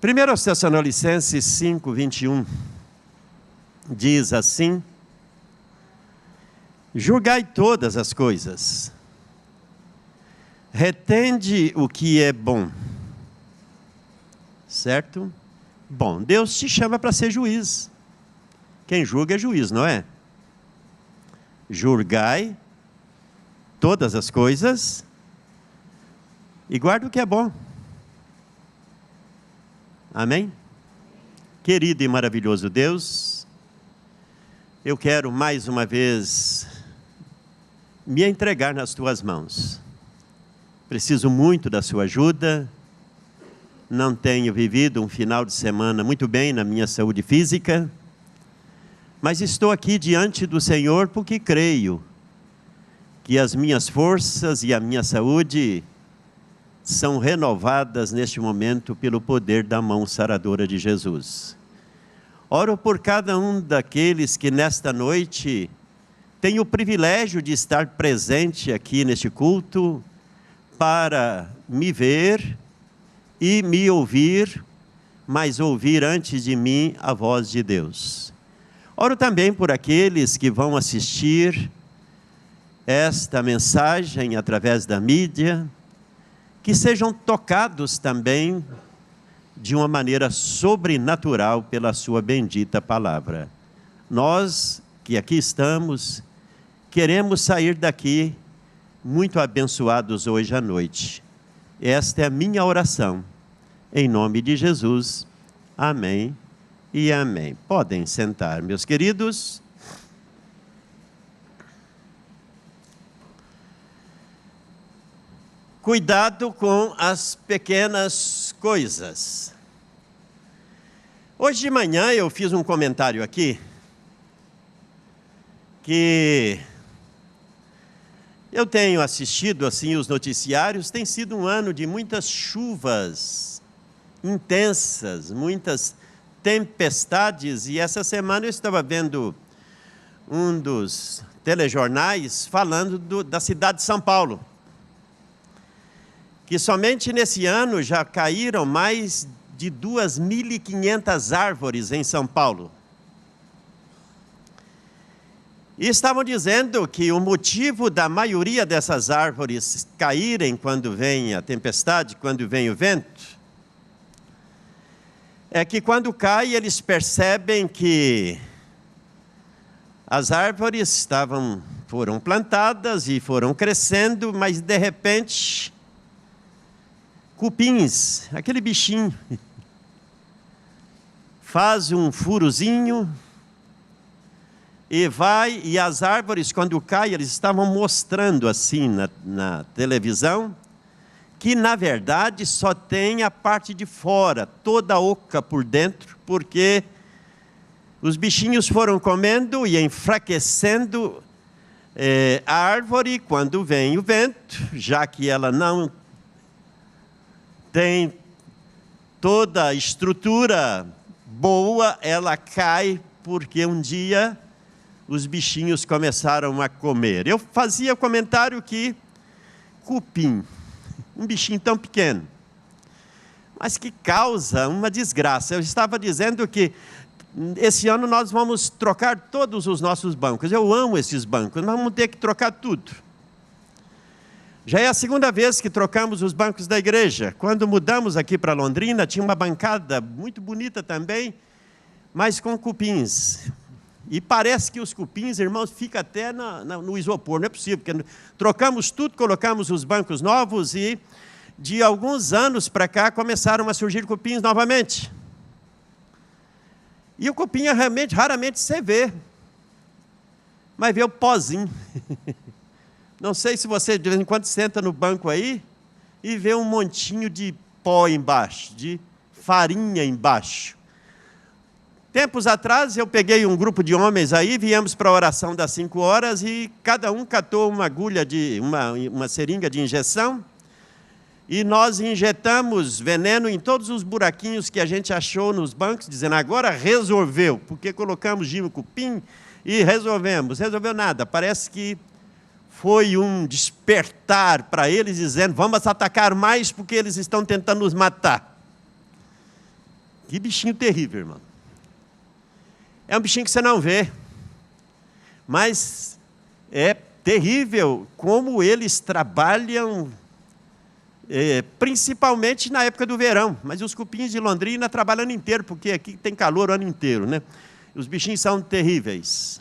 1 Tessalonicenses 5, 21, diz assim: julgai todas as coisas, retende o que é bom. Certo? Bom, Deus te chama para ser juiz. Quem julga é juiz, não é? Julgai todas as coisas e guarda o que é bom. Amém? Querido e maravilhoso Deus, eu quero mais uma vez me entregar nas tuas mãos. Preciso muito da sua ajuda. Não tenho vivido um final de semana muito bem na minha saúde física, mas estou aqui diante do Senhor porque creio que as minhas forças e a minha saúde são renovadas neste momento pelo poder da mão saradora de Jesus. Oro por cada um daqueles que nesta noite tem o privilégio de estar presente aqui neste culto para me ver e me ouvir, mas ouvir antes de mim a voz de Deus. Oro também por aqueles que vão assistir esta mensagem através da mídia, que sejam tocados também de uma maneira sobrenatural pela sua bendita palavra. Nós que aqui estamos, queremos sair daqui muito abençoados hoje à noite. Esta é a minha oração, em nome de Jesus. Amém e amém. Podem sentar, meus queridos. Cuidado com as pequenas coisas. Hoje de manhã eu fiz um comentário aqui, que eu tenho assistido assim os noticiários. Tem sido um ano de muitas chuvas intensas, muitas tempestades, e essa semana eu estava vendo um dos telejornais falando da cidade de São Paulo, que somente nesse ano já caíram mais de 2.500 árvores em São Paulo. E estavam dizendo que o motivo da maioria dessas árvores caírem quando vem a tempestade, quando vem o vento, é que quando cai eles percebem que as árvores foram plantadas e foram crescendo, mas de repente cupins, aquele bichinho, faz um furozinho e vai, e as árvores quando caem, eles estavam mostrando assim na televisão, que na verdade só tem a parte de fora, toda oca por dentro, porque os bichinhos foram comendo e enfraquecendo a árvore quando vem o vento, já que ela não tem toda a estrutura boa, ela cai porque um dia os bichinhos começaram a comer. Eu fazia comentário que cupim, um bichinho tão pequeno, mas que causa uma desgraça. Eu estava dizendo que esse ano nós vamos trocar todos os nossos bancos. Eu amo esses bancos, mas vamos ter que trocar tudo. Já é a segunda vez que trocamos os bancos da igreja. Quando mudamos aqui para Londrina, tinha uma bancada muito bonita também, mas com cupins. E parece que os cupins, irmãos, ficam até no isopor. Não é possível, porque trocamos tudo, colocamos os bancos novos e de alguns anos para cá começaram a surgir cupins novamente. E o cupim raramente você vê, mas vê o pozinho. Não sei se você de vez em quando senta no banco aí e vê um montinho de pó embaixo, de farinha embaixo. Tempos atrás eu peguei um grupo de homens aí, viemos para a oração das 5 horas e cada um catou uma agulha, uma seringa de injeção, e nós injetamos veneno em todos os buraquinhos que a gente achou nos bancos, dizendo agora resolveu, porque colocamos gimo cupim e resolvemos. Resolveu nada, parece que foi um despertar para eles, dizendo, vamos atacar mais porque eles estão tentando nos matar. Que bichinho terrível, irmão. É um bichinho que você não vê, mas é terrível como eles trabalham, principalmente na época do verão. Mas os cupins de Londrina trabalham o ano inteiro, porque aqui tem calor o ano inteiro, né? Os bichinhos são terríveis.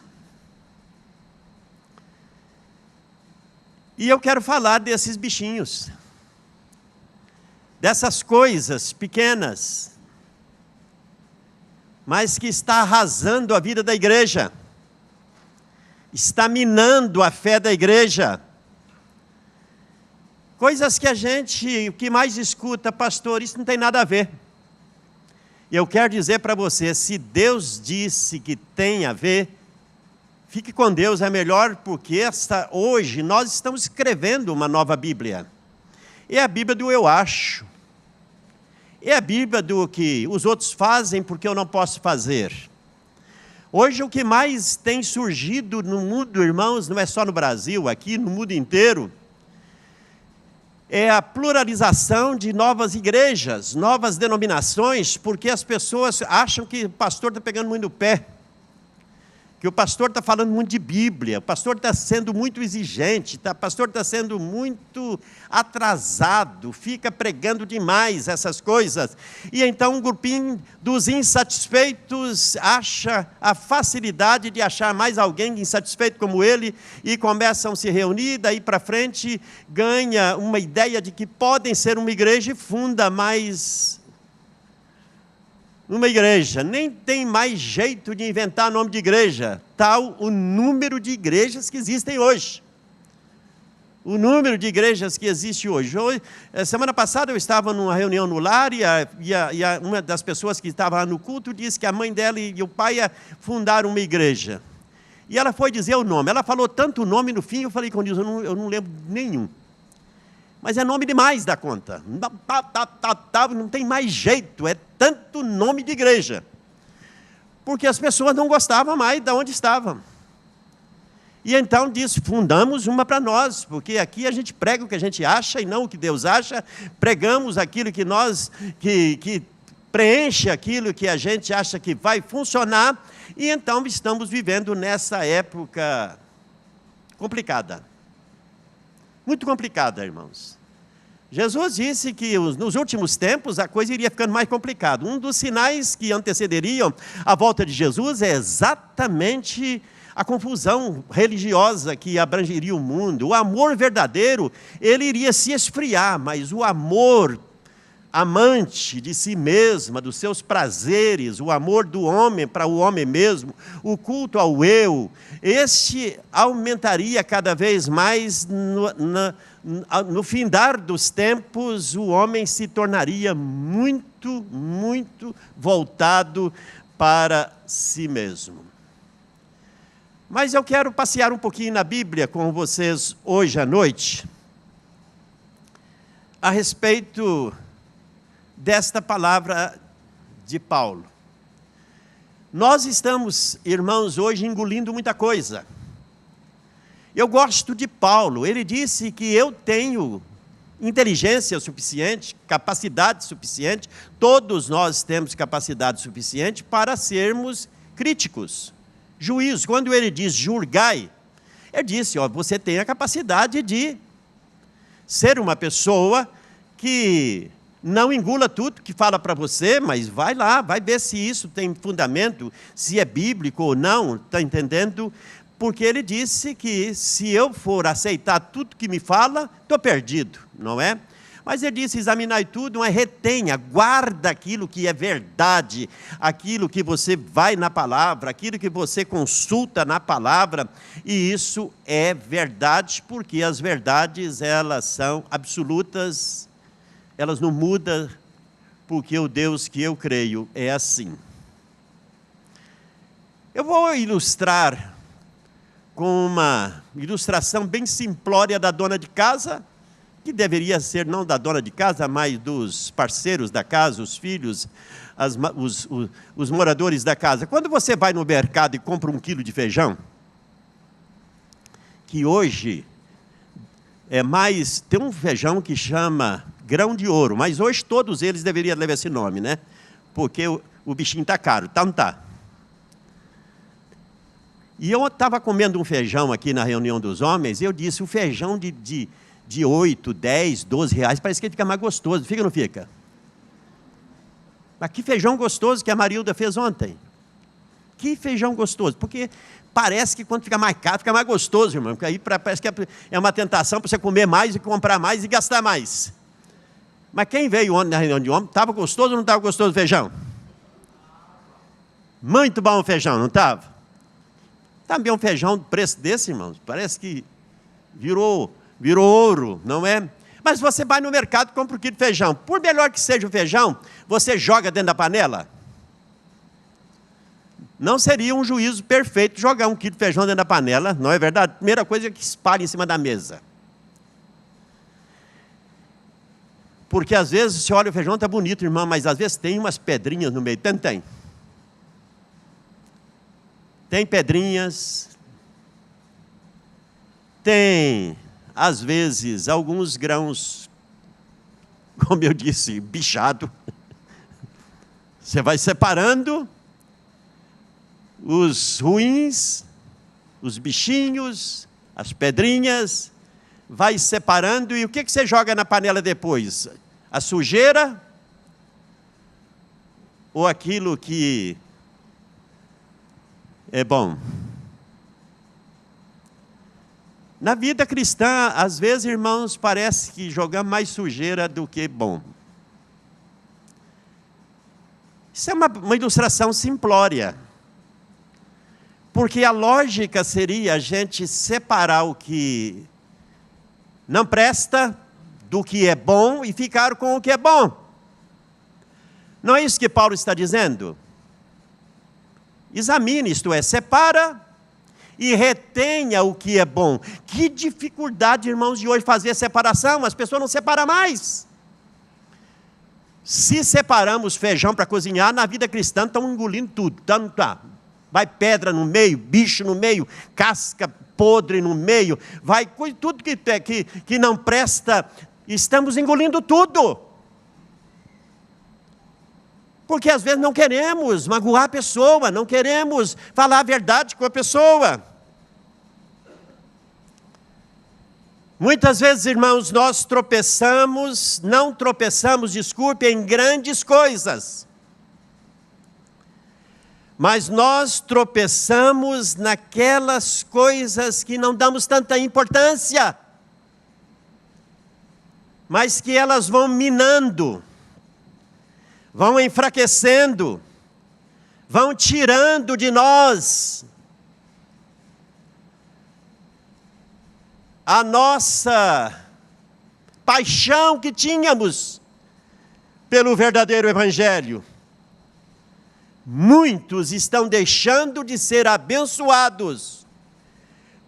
E eu quero falar desses bichinhos, dessas coisas pequenas, mas que está arrasando a vida da igreja, está minando a fé da igreja. Coisas que o que mais escuta, pastor, isso não tem nada a ver. E eu quero dizer para você, se Deus disse que tem a ver, fique com Deus, é melhor, porque hoje nós estamos escrevendo uma nova Bíblia. É a Bíblia do eu acho. É a Bíblia do que os outros fazem porque eu não posso fazer. Hoje o que mais tem surgido no mundo, irmãos, não é só no Brasil, aqui no mundo inteiro, é a pluralização de novas igrejas, novas denominações, porque as pessoas acham que o pastor está pegando muito no pé, que o pastor está falando muito de Bíblia, o pastor está sendo muito exigente, o pastor está sendo muito atrasado, fica pregando demais essas coisas. E então um grupinho dos insatisfeitos acha a facilidade de achar mais alguém insatisfeito como ele e começam a se reunir, daí para frente ganha uma ideia de que podem ser uma igreja e funda mais uma igreja. Nem tem mais jeito de inventar nome de igreja, tal o número de igrejas que existem hoje. O número de igrejas que existe hoje. Semana passada eu estava numa reunião no lar e uma das pessoas que estava lá no culto disse que a mãe dela e o pai fundaram uma igreja. E ela foi dizer o nome. Ela falou tanto nome no fim, eu falei com Deus, eu não lembro nenhum. Mas é nome demais da conta. Não tem mais jeito, é tanto nome de igreja. Porque as pessoas não gostavam mais de onde estavam. E então disse, fundamos uma para nós, porque aqui a gente prega o que a gente acha e não o que Deus acha. Pregamos aquilo que que preenche aquilo que a gente acha que vai funcionar. E então estamos vivendo nessa época complicada. Muito complicada, irmãos. Jesus disse que nos últimos tempos a coisa iria ficando mais complicada. Um dos sinais que antecederiam a volta de Jesus é exatamente a confusão religiosa que abrangeria o mundo. O amor verdadeiro, ele iria se esfriar, mas o amor amante de si mesma, dos seus prazeres, o amor do homem para o homem mesmo, o culto ao eu, este aumentaria cada vez mais. No findar dos tempos, o homem se tornaria muito, muito voltado para si mesmo. Mas eu quero passear um pouquinho na Bíblia com vocês hoje à noite, a respeito desta palavra de Paulo. Nós estamos, irmãos, hoje engolindo muita coisa. Eu gosto de Paulo, ele disse que eu tenho inteligência suficiente, capacidade suficiente, todos nós temos capacidade suficiente para sermos críticos, juízos. Quando ele diz julgai, ele disse, você tem a capacidade de ser uma pessoa que não engula tudo que fala para você, mas vai lá, vai ver se isso tem fundamento, se é bíblico ou não, está entendendo? Porque ele disse que se eu for aceitar tudo que me fala, estou perdido, não é? Mas ele disse, examinai tudo, mas retenha, guarda aquilo que é verdade, aquilo que você vai na palavra, aquilo que você consulta na palavra, e isso é verdade, porque as verdades, elas são absolutas, elas não mudam, porque o Deus que eu creio é assim. Eu vou ilustrar com uma ilustração bem simplória da dona de casa, que deveria ser não da dona de casa, mas dos parceiros da casa, os filhos, os moradores da casa. Quando você vai no mercado e compra 1 quilo de feijão, que hoje tem um feijão que chama grão de ouro, mas hoje todos eles deveriam levar esse nome, né? porque o bichinho está caro. Tá, não está. E eu estava comendo um feijão aqui na reunião dos homens, e eu disse, o feijão de 8, 10, 12 reais, parece que ele fica mais gostoso, fica ou não fica? Mas que feijão gostoso que a Marilda fez ontem. Que feijão gostoso, porque parece que quando fica mais caro, fica mais gostoso, irmão, porque aí parece que é uma tentação para você comer mais e comprar mais e gastar mais. Mas quem veio ontem na reunião de homem, estava gostoso ou não estava gostoso o feijão? Muito bom o feijão, não estava? Também um feijão de preço desse, irmãos, parece que virou ouro, não é? Mas você vai no mercado e compra um quilo de feijão. Por melhor que seja o feijão, você joga dentro da panela? Não seria um juízo perfeito jogar um quilo de feijão dentro da panela, não é verdade? Primeira coisa é que espalha em cima da mesa. Porque às vezes você olha o feijão, está bonito, irmão, mas às vezes tem umas pedrinhas no meio. Tem. Tem pedrinhas, tem, às vezes, alguns grãos, como eu disse, bichado. Você vai separando os ruins, os bichinhos, as pedrinhas, vai separando, e o que você joga na panela depois? A sujeira? Ou aquilo que é bom? Na vida cristã, às vezes, irmãos, parece que jogamos mais sujeira do que bom. Isso é uma ilustração simplória. Porque a lógica seria a gente separar o que não presta do que é bom e ficar com o que é bom. Não é isso que Paulo está dizendo? Examine, isto é, separa e retenha o que é bom. Que dificuldade, irmãos, de hoje fazer separação, as pessoas não separam mais. Se separamos feijão para cozinhar, na vida cristã estão engolindo tudo, tá? Vai pedra no meio, bicho no meio, casca podre no meio, vai tudo que não presta, estamos engolindo tudo. Porque às vezes não queremos magoar a pessoa, não queremos falar a verdade com a pessoa. Muitas vezes, irmãos, nós não tropeçamos, desculpe, em grandes coisas. Mas nós tropeçamos naquelas coisas que não damos tanta importância, mas que elas vão minando, vão enfraquecendo, vão tirando de nós a nossa paixão que tínhamos pelo verdadeiro Evangelho. Muitos estão deixando de ser abençoados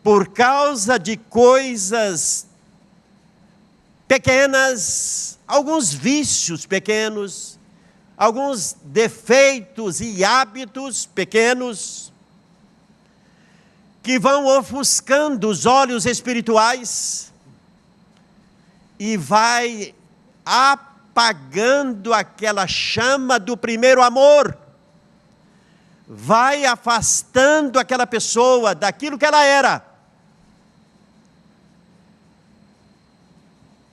por causa de coisas pequenas, alguns vícios pequenos, alguns defeitos e hábitos pequenos, que vão ofuscando os olhos espirituais e vai apagando aquela chama do primeiro amor, vai afastando aquela pessoa daquilo que ela era.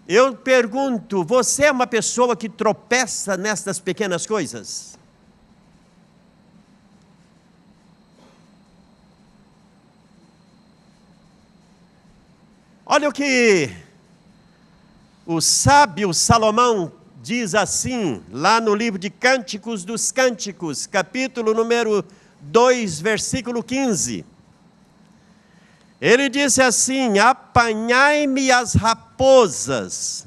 Eu pergunto, você é uma pessoa que tropeça nessas pequenas coisas? Olha o que o sábio Salomão diz assim, lá no livro de Cânticos dos Cânticos, capítulo número 2, versículo 15. Ele disse assim: apanhai-me as raposas,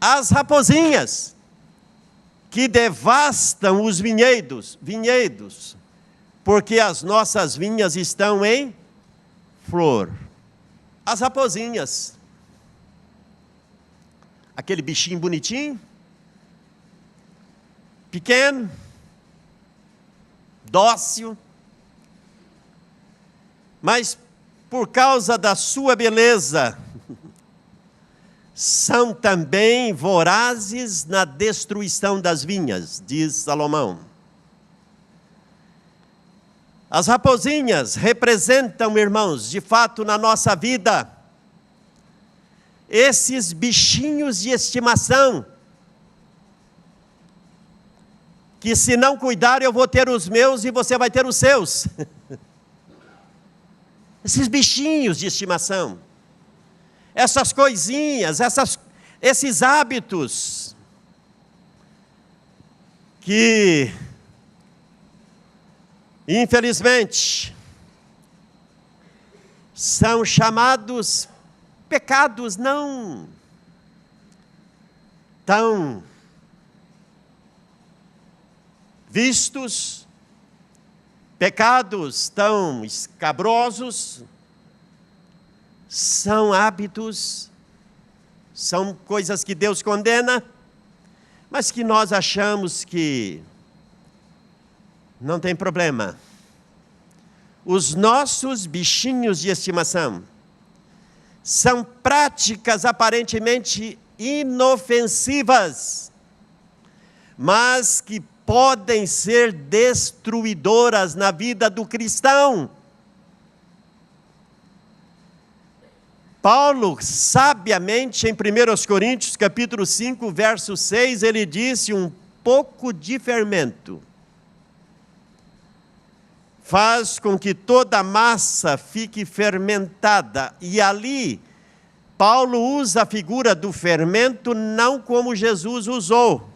as rapozinhas, que devastam os vinhedos, porque as nossas vinhas estão em flor. As rapozinhas, aquele bichinho bonitinho, pequeno, dócil, mas por causa da sua beleza, são também vorazes na destruição das vinhas, diz Salomão. As raposinhas representam, irmãos, de fato na nossa vida, esses bichinhos de estimação, que se não cuidar eu vou ter os meus e você vai ter os seus. Esses bichinhos de estimação, essas coisinhas, esses hábitos que, infelizmente, são chamados pecados não tão vistos, pecados tão escabrosos, são hábitos, são coisas que Deus condena, mas que nós achamos que não tem problema. Os nossos bichinhos de estimação são práticas aparentemente inofensivas, mas que podem ser destruidoras na vida do cristão. Paulo, sabiamente, em 1 Coríntios, capítulo 5, verso 6, ele disse: um pouco de fermento faz com que toda a massa fique fermentada. E ali, Paulo usa a figura do fermento não como Jesus usou.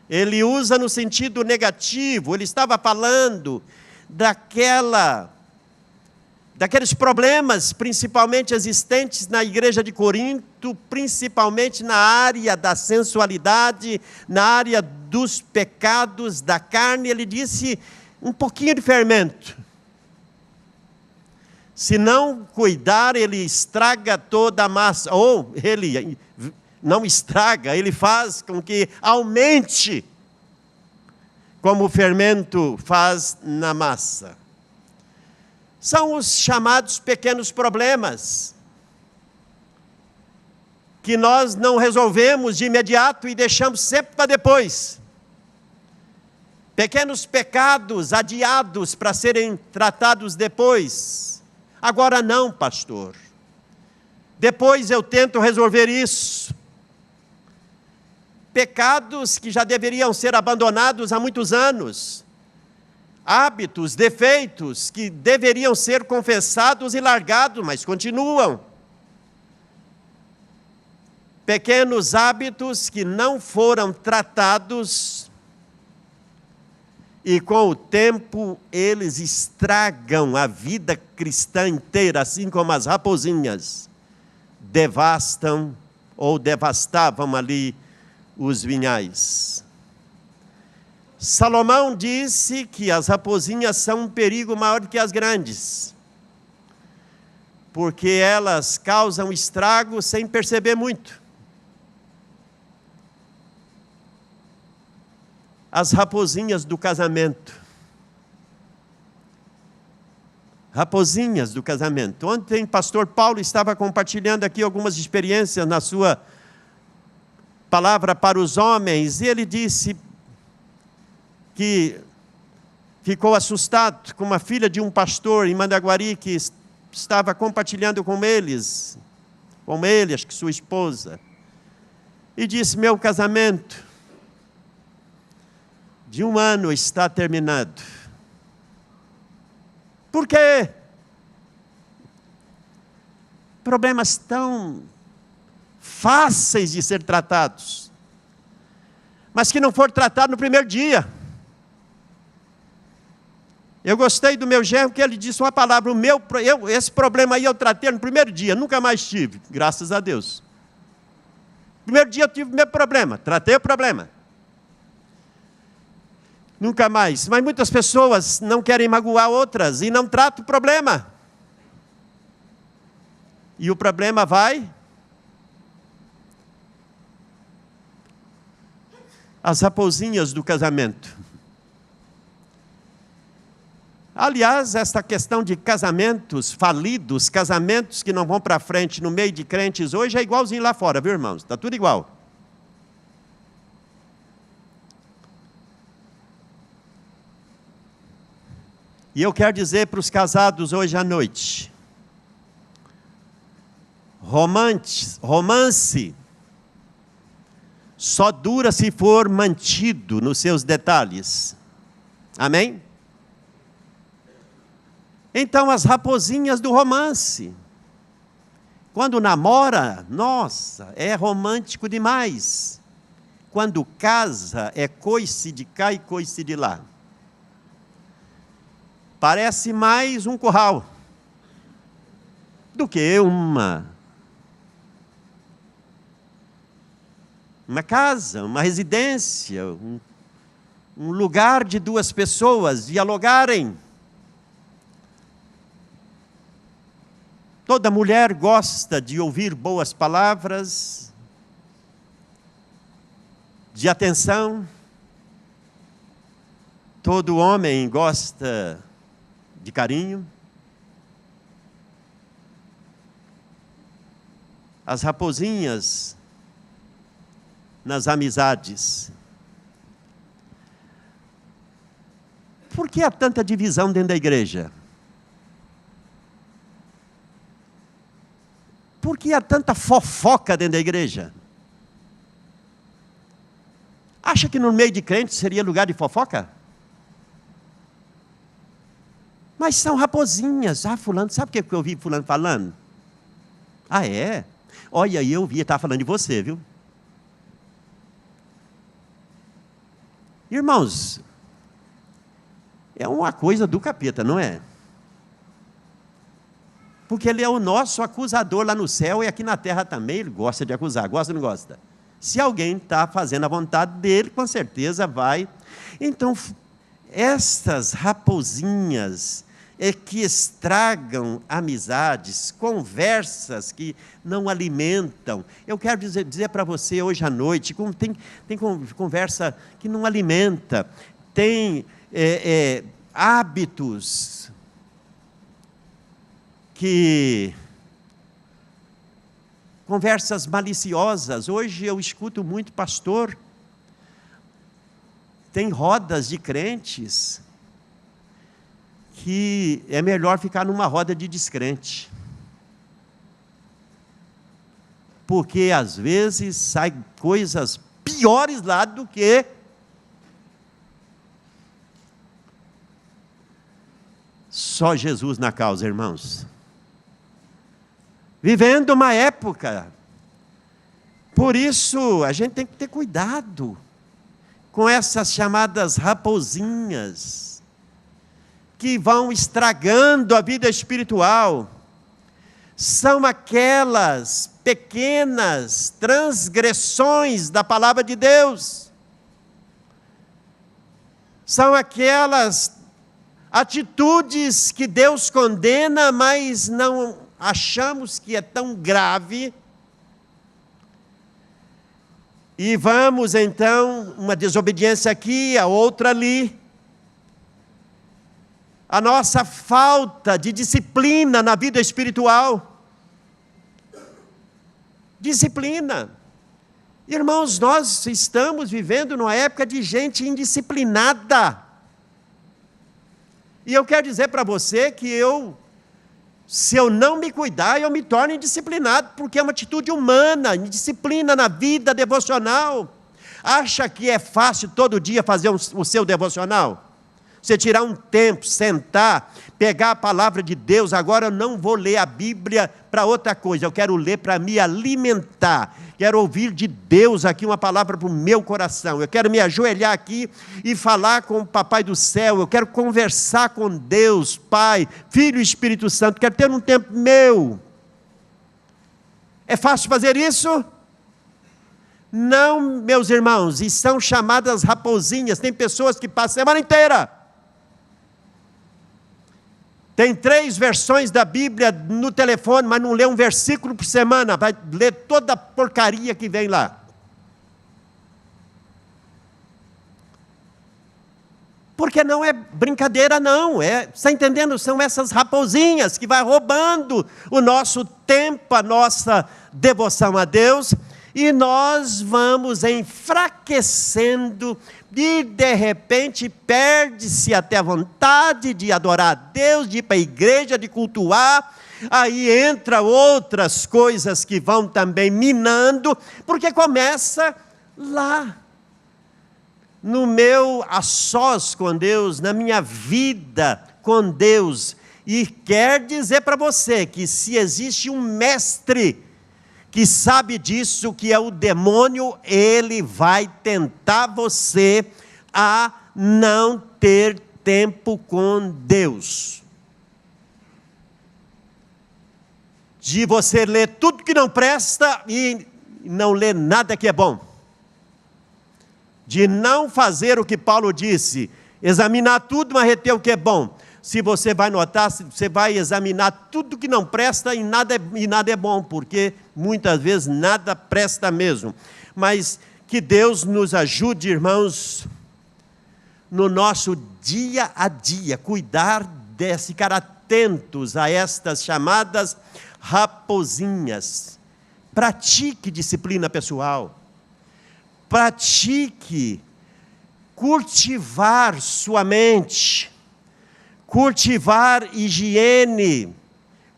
Ele usa no sentido negativo. Ele estava falando daqueles problemas, principalmente existentes na igreja de Corinto, principalmente na área da sensualidade, na área dos pecados da carne. Ele disse: um pouquinho de fermento. Se não cuidar, ele estraga toda a massa. Ou ele não estraga, ele faz com que aumente, como o fermento faz na massa. São os chamados pequenos problemas, que nós não resolvemos de imediato e deixamos sempre para depois. Pequenos pecados adiados para serem tratados depois. Agora não, pastor. Depois eu tento resolver isso. Pecados que já deveriam ser abandonados há muitos anos. Hábitos, defeitos que deveriam ser confessados e largados, mas continuam. Pequenos hábitos que não foram tratados, e com o tempo eles estragam a vida cristã inteira, assim como as raposinhas devastam ou devastavam ali os vinhais. Salomão disse que as raposinhas são um perigo maior do que as grandes, porque elas causam estrago sem perceber muito. As raposinhas do casamento. Raposinhas do casamento. Ontem, pastor Paulo estava compartilhando aqui algumas experiências na sua palavra para os homens, e ele disse que ficou assustado com uma filha de um pastor em Mandaguari que estava compartilhando com ele, acho que sua esposa, e disse: meu casamento de 1 ano está terminado. Por quê? Problemas tão fáceis de ser tratados, mas que não foram tratados no primeiro dia. Eu gostei do meu genro, que ele disse uma palavra: esse problema aí eu tratei no primeiro dia, nunca mais tive, graças a Deus. Primeiro dia eu tive o meu problema, tratei o problema. Nunca mais. Mas muitas pessoas não querem magoar outras e não tratam o problema. E o problema vai. As raposinhas do casamento. Aliás, esta questão de casamentos falidos, casamentos que não vão para frente no meio de crentes hoje, é igualzinho lá fora, viu, irmãos? Está tudo igual. E eu quero dizer para os casados hoje à noite, romance só dura se for mantido nos seus detalhes. Amém? Então, as raposinhas do romance, quando namora, nossa, é romântico demais. Quando casa, é coice de cá e coice de lá. Parece mais um curral do que uma casa, uma residência, um lugar de duas pessoas dialogarem. Toda mulher gosta de ouvir boas palavras, de atenção. Todo homem gosta de carinho. As raposinhas nas amizades. Por que há tanta divisão dentro da igreja? Por que há tanta fofoca dentro da igreja? Acha que no meio de crentes seria lugar de fofoca? Mas são raposinhas. Ah, fulano, sabe o que eu ouvi fulano falando? Ah, é? Olha, eu vi, estava falando de você, viu? Irmãos, é uma coisa do capeta, não é? Porque ele é o nosso acusador lá no céu e aqui na terra também ele gosta de acusar. Gosta ou não gosta? Se alguém está fazendo a vontade dele, com certeza vai. Então, estas raposinhas é que estragam amizades, conversas que não alimentam. Eu quero dizer para você hoje à noite, tem conversa que não alimenta, tem hábitos conversas maliciosas. Hoje eu escuto muito pastor, tem rodas de crentes, que é melhor ficar numa roda de descrente. Porque às vezes saem coisas piores lá do que só Jesus na causa, irmãos. Vivendo uma época, por isso a gente tem que ter cuidado com essas chamadas raposinhas, que vão estragando a vida espiritual. São aquelas pequenas transgressões da palavra de Deus. São aquelas atitudes que Deus condena, mas não achamos que é tão grave. E vamos então, uma desobediência aqui, a outra ali. A nossa falta de disciplina na vida espiritual. Disciplina. Irmãos, nós estamos vivendo numa época de gente indisciplinada. E eu quero dizer para você que se eu não me cuidar, eu me torno indisciplinado, porque é uma atitude humana, indisciplina na vida devocional. Acha que é fácil todo dia fazer o seu devocional? Você tirar um tempo, sentar, pegar a palavra de Deus. Agora eu não vou ler a Bíblia para outra coisa, eu quero ler para me alimentar. Quero ouvir de Deus aqui uma palavra para o meu coração. Eu quero me ajoelhar aqui e falar com o Papai do céu. Eu quero conversar com Deus, Pai, Filho e Espírito Santo. Quero ter um tempo meu. É fácil fazer isso? Não, meus irmãos, e são chamadas raposinhas. Tem pessoas que passam a semana inteira. Tem 3 versões da Bíblia no telefone, mas não lê um versículo por semana, vai ler toda a porcaria que vem lá. Porque não é brincadeira, não. Está entendendo? São essas raposinhas que vai roubando o nosso tempo, a nossa devoção a Deus, e nós vamos enfraquecendo, e de repente perde-se até a vontade de adorar a Deus, de ir para a igreja, de cultuar. Aí entra outras coisas que vão também minando, porque começa lá, no meu a sós com Deus, na minha vida com Deus. E quer dizer para você que se existe um mestre que sabe disso, que é o demônio, ele vai tentar você a não ter tempo com Deus. De você ler tudo que não presta e não ler nada que é bom. De não fazer o que Paulo disse, examinar tudo, mas reter o que é bom. Se você vai notar, você vai examinar tudo que não presta e nada é bom, porque muitas vezes nada presta mesmo. Mas que Deus nos ajude, irmãos, no nosso dia a dia, cuidar ficar atentos a estas chamadas raposinhas. Pratique disciplina pessoal. Pratique cultivar sua mente, cultivar higiene,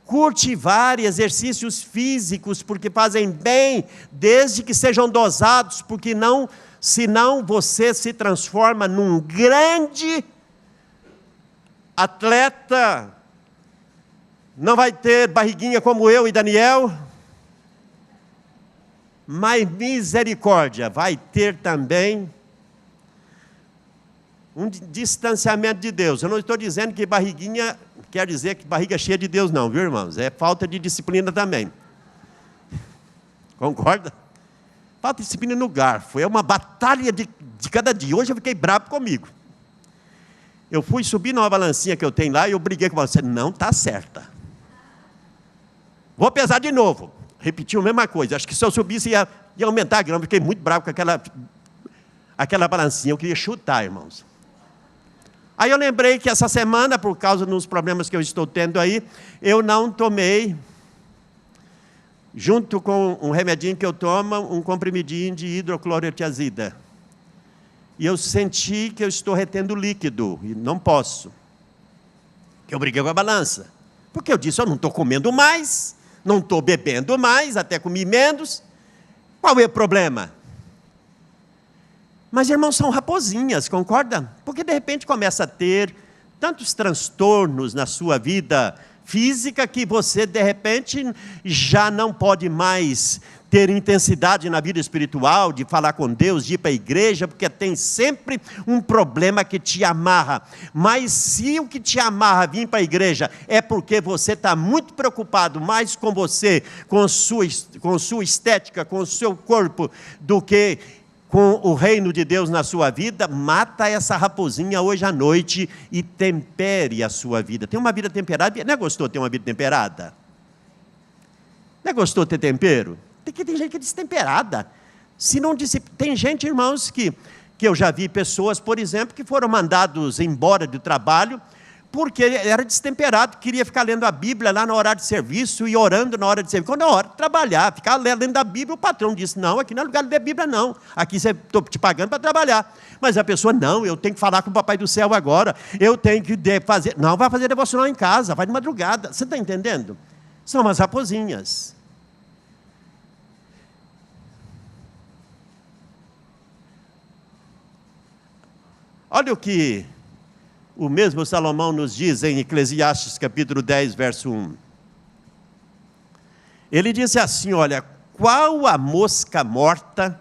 cultivar exercícios físicos, porque fazem bem, desde que sejam dosados, porque senão você se transforma num grande atleta, não vai ter barriguinha como eu e Daniel, mas misericórdia, vai ter também um distanciamento de Deus. Eu não estou dizendo que barriguinha quer dizer que barriga cheia de Deus não, viu, irmãos? É falta de disciplina também. Concorda? Falta de disciplina no garfo. É uma batalha de cada dia. Hoje eu fiquei bravo comigo. Eu fui subir numa balancinha que eu tenho lá e eu briguei com você. Não está certa. Vou pesar de novo. Repetiu a mesma coisa. Acho que se eu subisse ia aumentar a grama. Fiquei muito bravo com aquela balancinha. Eu queria chutar, irmãos. Aí eu lembrei que essa semana, por causa dos problemas que eu estou tendo aí, eu não tomei, junto com um remedinho que eu tomo, um comprimidinho de hidroclorotiazida. E eu senti que eu estou retendo líquido, e não posso. Eu briguei com a balança. Porque eu disse, eu não estou comendo mais, não estou bebendo mais, até comi menos. Qual é o problema? Mas, irmãos, são raposinhas, concorda? Porque, de repente, começa a ter tantos transtornos na sua vida física que você, de repente, já não pode mais ter intensidade na vida espiritual, de falar com Deus, de ir para a igreja, porque tem sempre um problema que te amarra. Mas se o que te amarra vir para a igreja é porque você está muito preocupado mais com você, com sua estética, com o seu corpo, do que com o reino de Deus na sua vida, mata essa raposinha hoje à noite e tempere a sua vida. Tem uma vida temperada, não é gostoso ter uma vida temperada? Não é gostoso ter tempero? Tem gente que é destemperada. Tem gente, irmãos, que eu já vi pessoas, por exemplo, que foram mandados embora do trabalho, porque era destemperado, queria ficar lendo a Bíblia lá na hora de serviço e orando na hora de serviço. Quando é hora de trabalhar, ficar lendo a Bíblia, o patrão disse, não, aqui não é lugar de ler Bíblia não, aqui estou te pagando para trabalhar. Mas a pessoa, não, eu tenho que falar com o Papai do Céu agora, eu tenho que fazer, não, vai fazer devocional em casa, vai de madrugada, você está entendendo? São umas raposinhas. Olha o que o mesmo Salomão nos diz em Eclesiastes capítulo 10, verso 1. Ele disse assim, olha, qual a mosca morta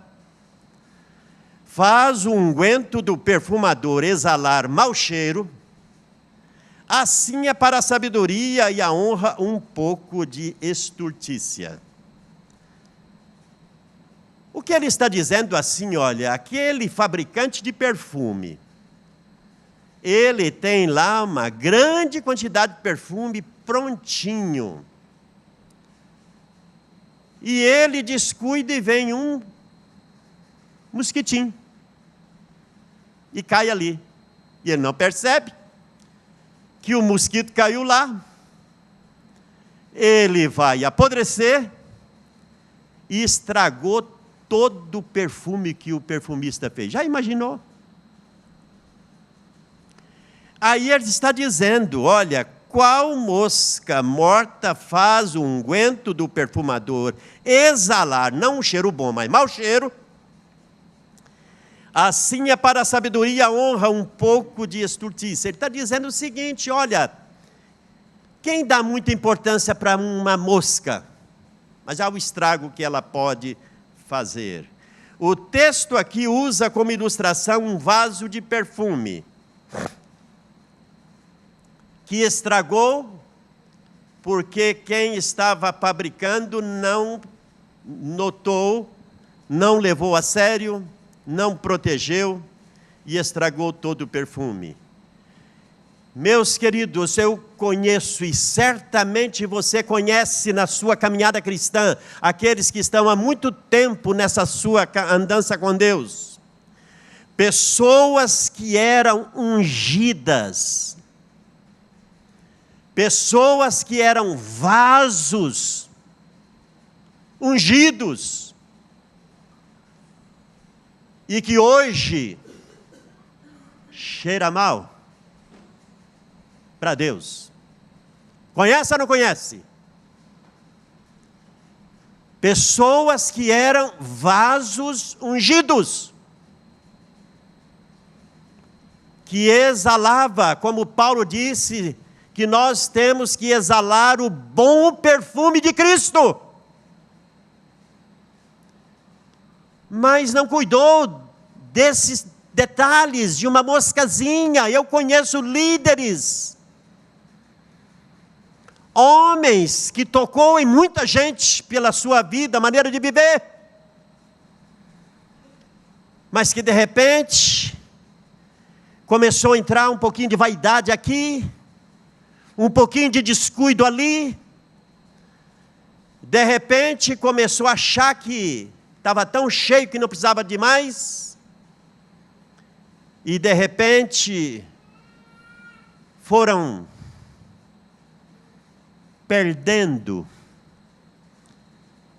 faz o unguento do perfumador exalar mau cheiro, assim é para a sabedoria e a honra um pouco de estultícia. O que ele está dizendo assim, olha, aquele fabricante de perfume, ele tem lá uma grande quantidade de perfume prontinho. E ele descuida e vem um mosquitinho. E cai ali. E ele não percebe que o mosquito caiu lá. Ele vai apodrecer e estragou todo o perfume que o perfumista fez. Já imaginou? Aí ele está dizendo, olha, qual mosca morta faz o unguento do perfumador exalar, não um cheiro bom, mas mau cheiro? Assim é para a sabedoria a honra um pouco de estultícia. Ele está dizendo o seguinte, olha, quem dá muita importância para uma mosca? Mas há o estrago que ela pode fazer. O texto aqui usa como ilustração um vaso de perfume, que estragou porque quem estava fabricando não notou, não levou a sério, não protegeu e estragou todo o perfume. Meus queridos, eu conheço e certamente você conhece na sua caminhada cristã, aqueles que estão há muito tempo nessa sua andança com Deus, pessoas que eram ungidas, pessoas que eram vasos ungidos, e que hoje cheira mal para Deus. Conhece ou não conhece? Pessoas que eram vasos ungidos, que exalava, como Paulo disse, que nós temos que exalar o bom perfume de Cristo. Mas não cuidou desses detalhes de uma moscazinha. Eu conheço líderes, homens que tocou em muita gente pela sua vida, maneira de viver, mas que de repente começou a entrar um pouquinho de vaidade aqui, um pouquinho de descuido ali, de repente começou a achar que estava tão cheio que não precisava de mais, e de repente foram perdendo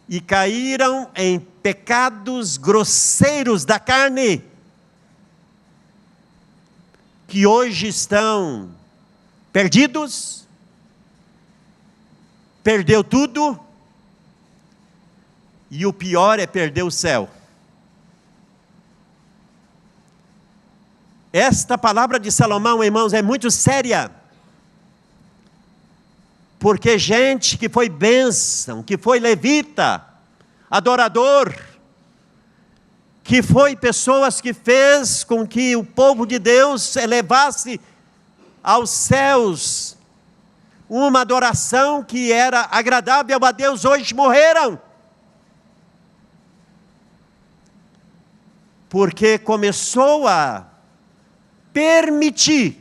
e caíram em pecados grosseiros da carne, que hoje estão perdidos, perdeu tudo, e o pior é perder o céu. Esta palavra de Salomão, irmãos, é muito séria, porque gente que foi bênção, que foi levita, adorador, que foi pessoas que fez com que o povo de Deus elevasse aos céus uma adoração que era agradável a Deus, hoje morreram, porque começou a permitir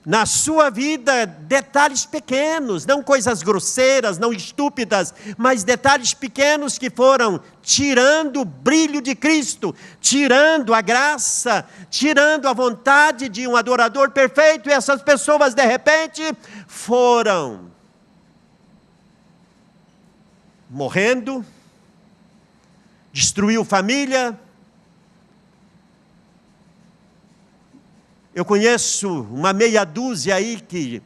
na sua vida detalhes pequenos, não coisas grosseiras, não estúpidas, mas detalhes pequenos que foram tirando o brilho de Cristo, tirando a graça, tirando a vontade de um adorador perfeito, e essas pessoas de repente foram morrendo, destruiu família. Eu conheço uma meia dúzia aí que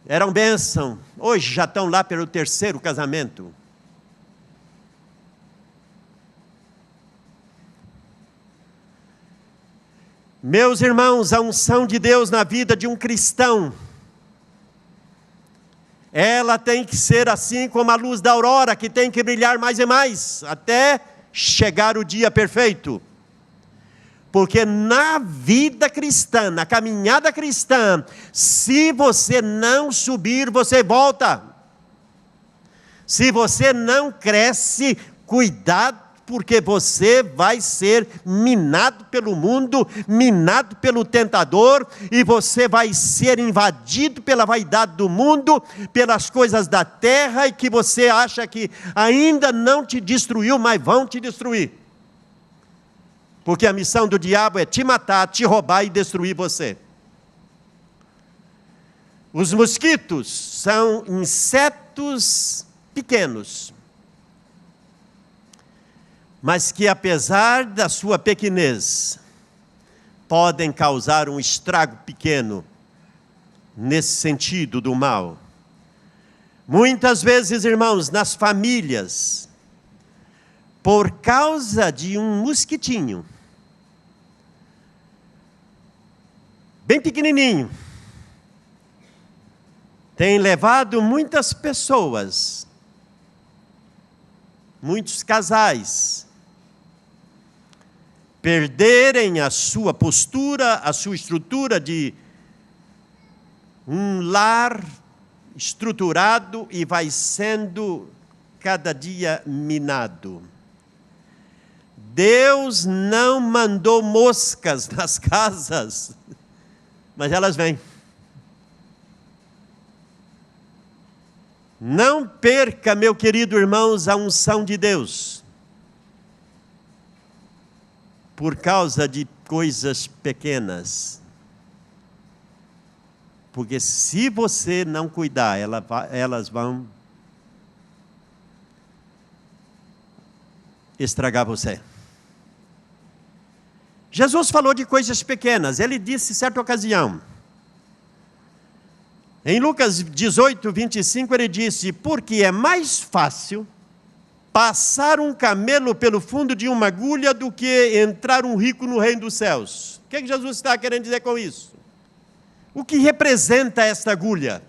eram bênção, hoje já estão lá pelo 3º casamento. Meus irmãos, a unção de Deus na vida de um cristão, ela tem que ser assim como a luz da aurora, que tem que brilhar mais e mais, até chegar o dia perfeito. Porque na vida cristã, na caminhada cristã, se você não subir, você volta. Se você não cresce, cuidado, porque você vai ser minado pelo mundo, minado pelo tentador, e você vai ser invadido pela vaidade do mundo, pelas coisas da terra, e que você acha que ainda não te destruiu, mas vão te destruir. Porque a missão do diabo é te matar, te roubar e destruir você. Os mosquitos são insetos pequenos, mas que apesar da sua pequenez, podem causar um estrago pequeno nesse sentido do mal. Muitas vezes, irmãos, nas famílias, por causa de um mosquitinho, bem pequenininho, tem levado muitas pessoas, muitos casais, perderem a sua postura, a sua estrutura de um lar estruturado e vai sendo cada dia minado. Deus não mandou moscas nas casas, mas elas vêm. Não perca, meu querido irmãos, a unção de Deus, por causa de coisas pequenas. Porque se você não cuidar, elas vão estragar você. Jesus falou de coisas pequenas. Ele disse em certa ocasião, em Lucas 18, 25, ele disse: porque é mais fácil passar um camelo pelo fundo de uma agulha do que entrar um rico no reino dos céus. O que Jesus está querendo dizer com isso? O que representa esta agulha?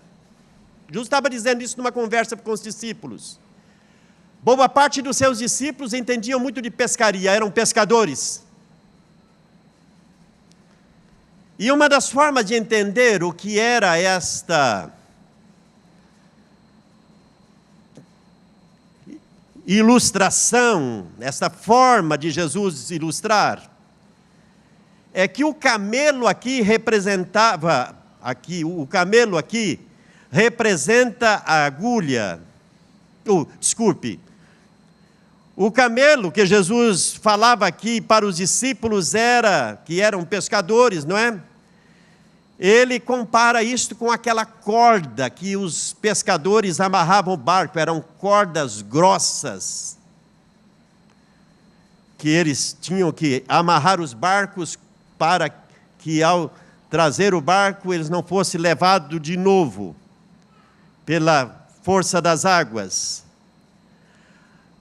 Jesus estava dizendo isso numa conversa com os discípulos. Boa parte dos seus discípulos entendiam muito de pescaria, eram pescadores. E uma das formas de entender o que era esta ilustração, esta forma de Jesus ilustrar, é que o camelo aqui representava, o camelo aqui representa a agulha, o camelo que Jesus falava aqui para os discípulos que eram pescadores, não é? Ele compara isto com aquela corda que os pescadores amarravam o barco, eram cordas grossas, que eles tinham que amarrar os barcos para que ao trazer o barco eles não fossem levados de novo pela força das águas.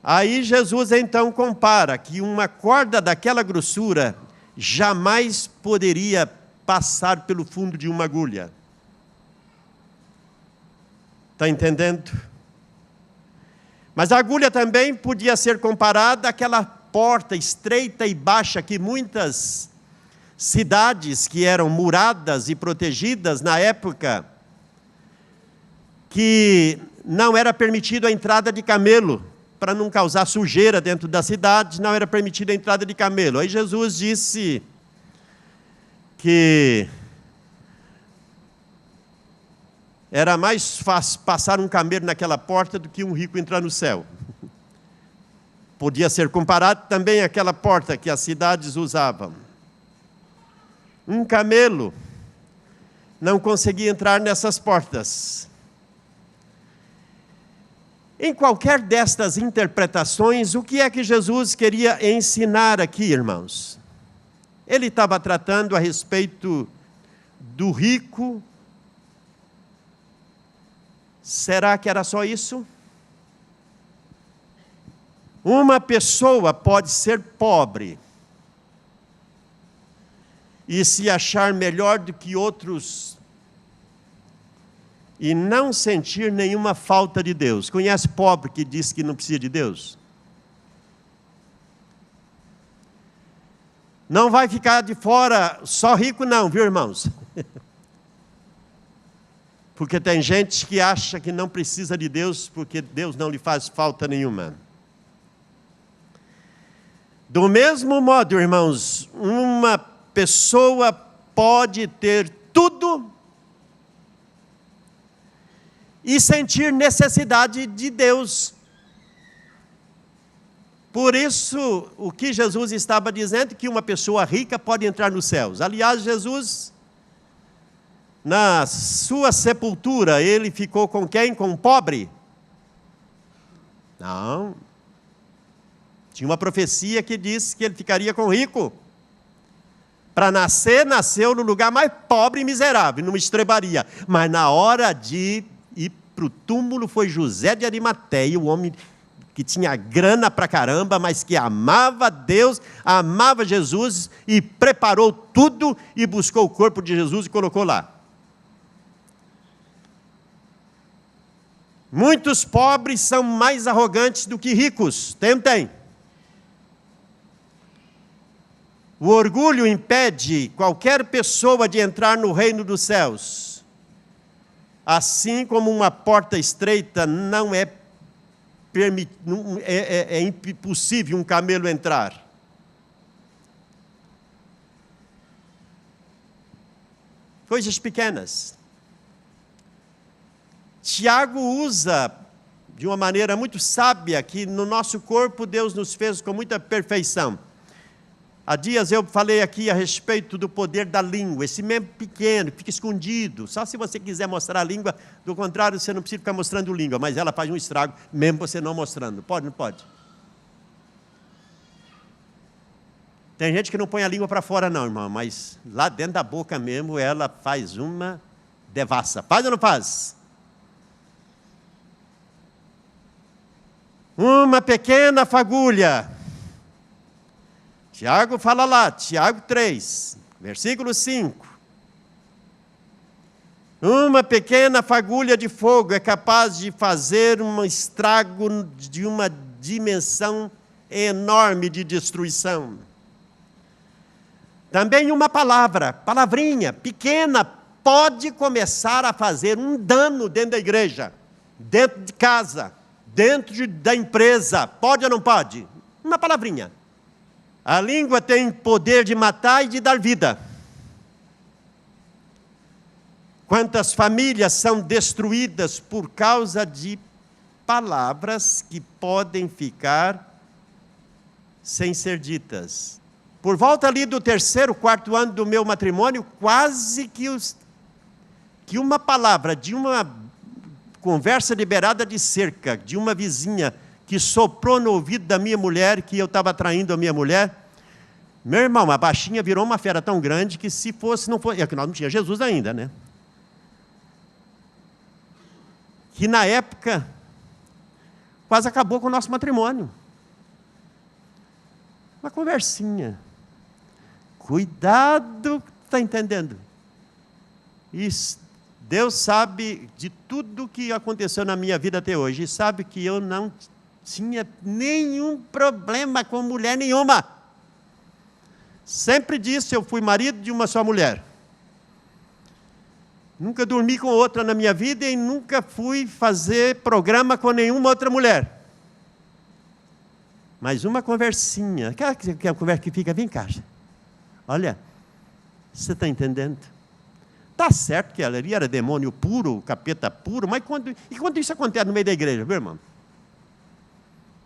Aí Jesus então compara que uma corda daquela grossura jamais poderia passar pelo fundo de uma agulha. Está entendendo? Mas a agulha também podia ser comparada àquela porta estreita e baixa que muitas cidades que eram muradas e protegidas na época, que não era permitido a entrada de camelo, para não causar sujeira dentro da cidade, não era permitida a entrada de camelo. Aí Jesus disse que era mais fácil passar um camelo naquela porta do que um rico entrar no céu. Podia ser comparado também àquela porta que as cidades usavam. Um camelo não conseguia entrar nessas portas. Em qualquer destas interpretações, o que é que Jesus queria ensinar aqui, irmãos? Ele estava tratando a respeito do rico. Será que era só isso? Uma pessoa pode ser pobre e se achar melhor do que outros e não sentir nenhuma falta de Deus. Conhece pobre que diz que não precisa de Deus? Não vai ficar de fora só rico não, viu, irmãos? Porque tem gente que acha que não precisa de Deus porque Deus não lhe faz falta nenhuma. Do mesmo modo, irmãos, uma pessoa pode ter tudo e sentir necessidade de Deus. Por isso, o que Jesus estava dizendo, que uma pessoa rica pode entrar nos céus. Aliás, Jesus, na sua sepultura, ele ficou com quem? Com um pobre? Não. Tinha uma profecia que disse que ele ficaria com o rico. Para nascer, nasceu no lugar mais pobre e miserável, numa estrebaria. Mas na hora de ir para o túmulo, foi José de Arimateia, o homem que tinha grana pra caramba, mas que amava Deus, amava Jesus, e preparou tudo e buscou o corpo de Jesus e colocou lá. Muitos pobres são mais arrogantes do que ricos. Tem. O orgulho impede qualquer pessoa de entrar no reino dos céus. Assim como uma porta estreita não é impossível um camelo entrar. Coisas pequenas. Tiago usa de uma maneira muito sábia que no nosso corpo Deus nos fez com muita perfeição. Há dias eu falei aqui a respeito do poder da língua, esse membro pequeno, fica escondido. Só se você quiser mostrar a língua, do contrário, você não precisa ficar mostrando língua, mas ela faz um estrago, mesmo você não mostrando. Pode, não pode? Tem gente que não põe a língua para fora não, irmão, mas lá dentro da boca mesmo, ela faz uma devassa. Faz ou não faz? Uma pequena fagulha. Tiago fala lá, Tiago 3, versículo 5. Uma pequena fagulha de fogo é capaz de fazer um estrago de uma dimensão enorme de destruição. Também uma palavrinha pequena, pode começar a fazer um dano dentro da igreja, dentro de casa, dentro da empresa. Pode ou não pode? Uma palavrinha. A língua tem poder de matar e de dar vida. Quantas famílias são destruídas por causa de palavras que podem ficar sem ser ditas. Por volta ali do 3º, 4º ano do meu matrimônio, quase que uma palavra de uma conversa liberada de cerca, de uma vizinha, que soprou no ouvido da minha mulher, que eu estava traindo a minha mulher. Meu irmão, a baixinha virou uma fera tão grande que se fosse, não fosse... É que nós não tínhamos Jesus ainda, né? Que na época, quase acabou com o nosso matrimônio. Uma conversinha. Cuidado, está entendendo? Isso. Deus sabe de tudo que aconteceu na minha vida até hoje. E sabe que eu não tinha nenhum problema com mulher nenhuma. Sempre disse, eu fui marido de uma só mulher. Nunca dormi com outra na minha vida e nunca fui fazer programa com nenhuma outra mulher. Mas uma conversinha, aquela conversa que fica, vem cá. Olha, você está entendendo? Está certo que ela ali era demônio puro, capeta puro, mas quando isso acontece no meio da igreja, meu irmão?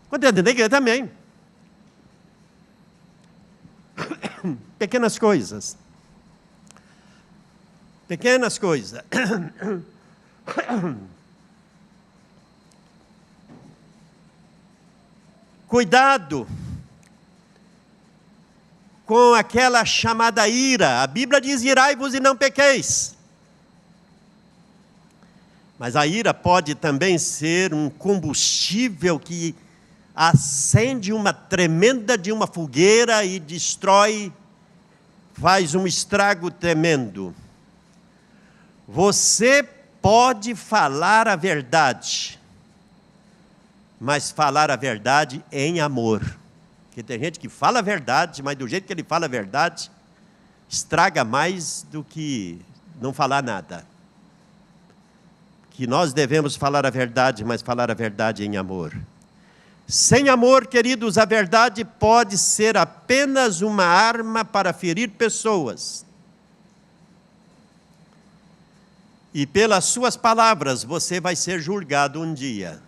Acontece dentro da igreja também. Pequenas coisas. Pequenas coisas. Cuidado com aquela chamada ira. A Bíblia diz, irai-vos e não pequeis. Mas a ira pode também ser um combustível que acende uma tremenda de uma fogueira e destrói, faz um estrago tremendo. Você pode falar a verdade, mas falar a verdade em amor. Porque tem gente que fala a verdade, mas do jeito que ele fala a verdade, estraga mais do que não falar nada. Que nós devemos falar a verdade, mas falar a verdade em amor. Sem amor, queridos, a verdade pode ser apenas uma arma para ferir pessoas. E pelas suas palavras você vai ser julgado um dia.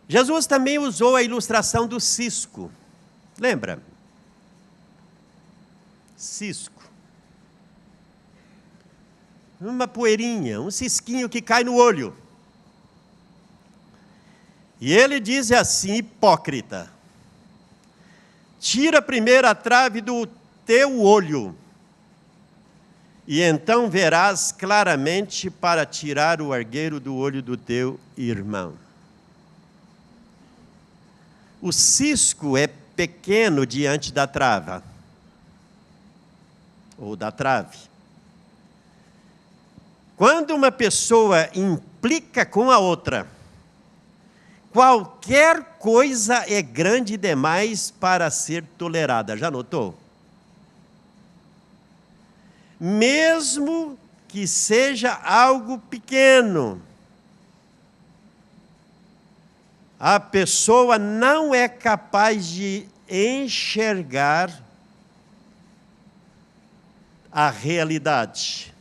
Jesus também usou a ilustração do cisco. Lembra? Cisco. Uma poeirinha, um cisquinho que cai no olho. E ele diz assim: hipócrita, tira primeiro a trave do teu olho, e então verás claramente para tirar o argueiro do olho do teu irmão. O cisco é pequeno diante da trava, ou da trave. Quando uma pessoa implica com a outra, qualquer coisa é grande demais para ser tolerada. Já notou? Mesmo que seja algo pequeno, a pessoa não é capaz de enxergar a realidade.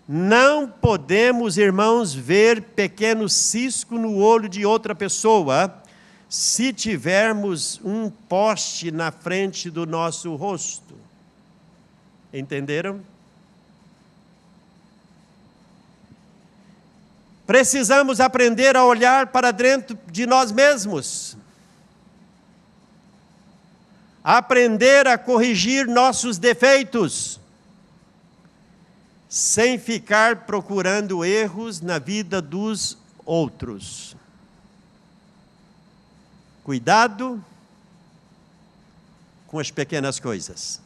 Não podemos, irmãos, ver pequeno cisco no olho de outra pessoa se tivermos um poste na frente do nosso rosto. Entenderam? Precisamos aprender a olhar para dentro de nós mesmos. Aprender a corrigir nossos defeitos, sem ficar procurando erros na vida dos outros. Cuidado com as pequenas coisas.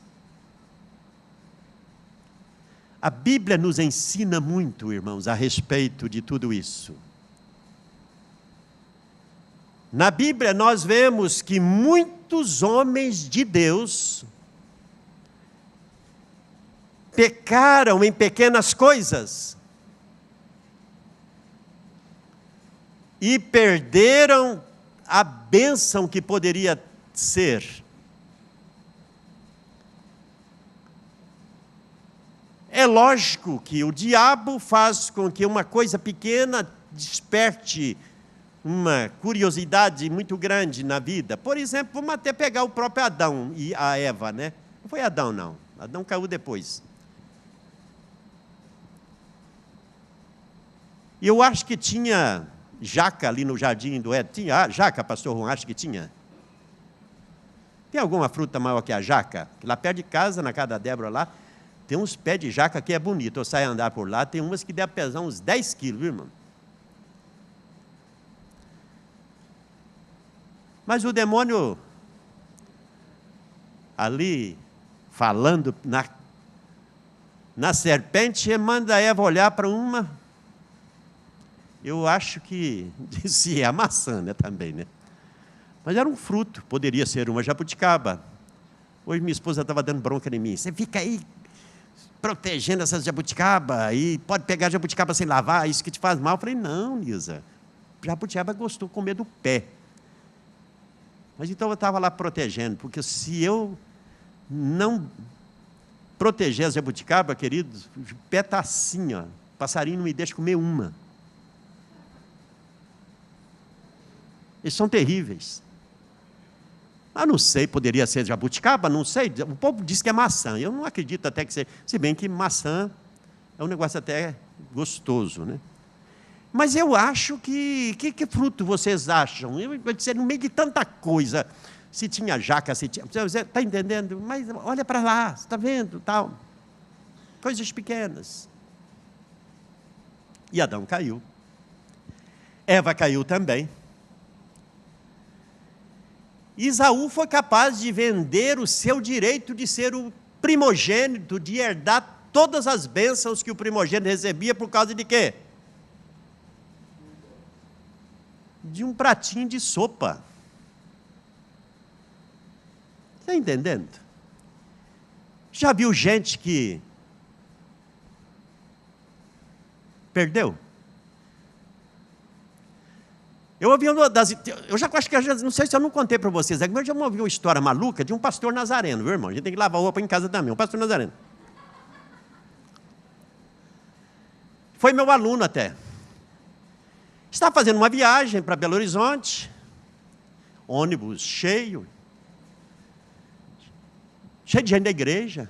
A Bíblia nos ensina muito, irmãos, a respeito de tudo isso. Na Bíblia nós vemos que muitos homens de Deus pecaram em pequenas coisas e perderam a bênção que poderia ser. É lógico que o diabo faz com que uma coisa pequena desperte uma curiosidade muito grande na vida. Por exemplo, vamos até pegar o próprio Adão e a Eva, né? Não foi Adão, não. Adão caiu depois. E eu acho que tinha jaca ali no jardim do Éden. Tinha jaca, pastor Juan? Acho que tinha. Tem alguma fruta maior que a jaca? Lá perto de casa, na casa da Débora lá, tem uns pés de jaca que é bonito. Eu saio a andar por lá, tem umas que devem pesar uns 10 quilos, viu, irmão? Mas o demônio, ali, falando na serpente, manda a Eva olhar para uma. Eu acho que disse a maçã, né, também, né? Mas era um fruto, poderia ser uma jabuticaba. Hoje minha esposa estava dando bronca em mim. Você fica aí protegendo essas jabuticaba e pode pegar jabuticaba sem lavar, isso que te faz mal. Eu falei, não, Nilza, jabuticaba gostou de comer do pé. Mas então eu estava lá protegendo, porque se eu não proteger as jabuticaba, queridos, o pé está assim, ó, o passarinho não me deixa comer uma. Eles são terríveis. Eu não sei, poderia ser jabuticaba, não sei. O povo diz que é maçã. Eu não acredito até que seja. Se bem que maçã é um negócio até gostoso, né? Mas eu acho que fruto vocês acham? Eu vou dizer, no meio de tanta coisa, se tinha jaca, se tinha... Você está entendendo? Mas olha para lá, você está vendo, tal. Coisas pequenas. E Adão caiu. Eva caiu também. Isaú foi capaz de vender o seu direito de ser o primogênito, de herdar todas as bênçãos que o primogênito recebia por causa de quê? De um pratinho de sopa. Está entendendo? Já viu gente que perdeu? Eu ouvi uma das... Eu já acho que... Não sei se eu não contei para vocês, mas eu já ouvi uma história maluca de um pastor nazareno, viu, irmão? A gente tem que lavar roupa em casa também, um pastor nazareno. Foi meu aluno até. Estava fazendo uma viagem para Belo Horizonte, ônibus cheio de gente da igreja,